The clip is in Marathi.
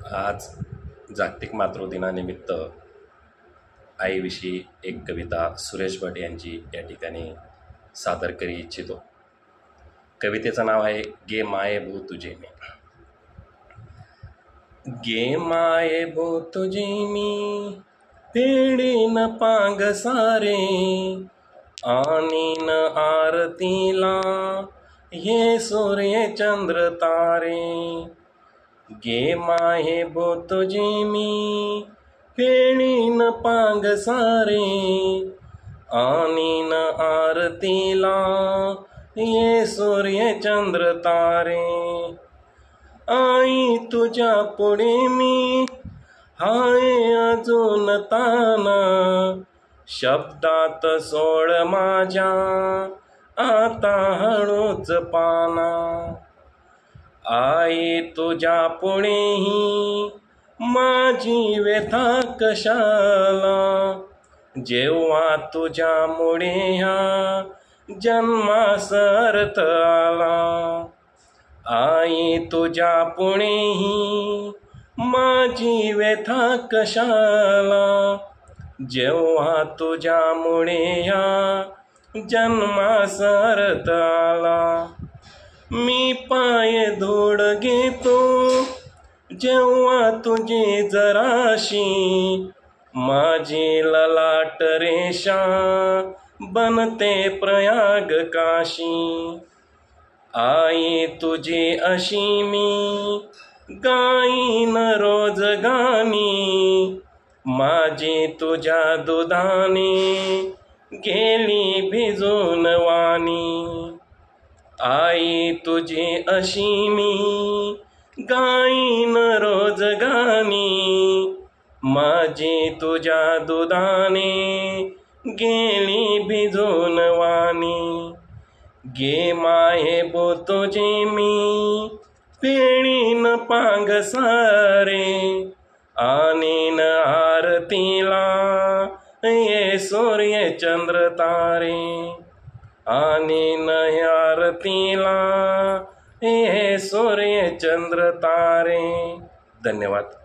आज जागतिक मातृदिनानिमित्त आईविषयी एक कविता सुरेश भट यांची या ठिकाणी सादर करू इच्छितो। कवितेचं नाव आहे गे माये भू तुझे मी। गे माये भू तुझे मी पेडीन पांग सारे, आनीन आरतीला ये सूर्य चंद्र तारे। गे माये भू तुझे मी पेडीन पांग सारे, आनीन आरतीला ये सूर्य चंद्र तारे। आई तुझ्या पुढे मी हाय अजून ताना, शब्दात सोड माझ्या आता हळूच पाना। आई तुझ्या पुढेही माझी व्यथा कशाला, जेव्हा तुझ्यामुळे ह्या जन्मास अर्थ आला। आई तुझ्या पुढेही माझी व्यथा कशाला, जेव्हा तुझ्यामुळे ह्या जन्मास अर्थ आला। मी पाय धूड घेतो जेव्हा तुझी जराशी, माझी ललाट रेषा बनते प्रयाग काशी। आई तुझी अशी मी गाईन रोज गाणी, माझी तुझ्या दुधाने गेली भिजून वाणी। आई तुझी अशी मी गाईन रोज गाणी, माझी तुझ्या दुधाने गेली भिजून वाणी। गे माये भू तुझे मी पेडीन पांग सारे, आनीन आरतीला ये सूर्य चंद्र तारे। आनीन आरतीला ये सूर्य चंद्र तारे। धन्यवाद।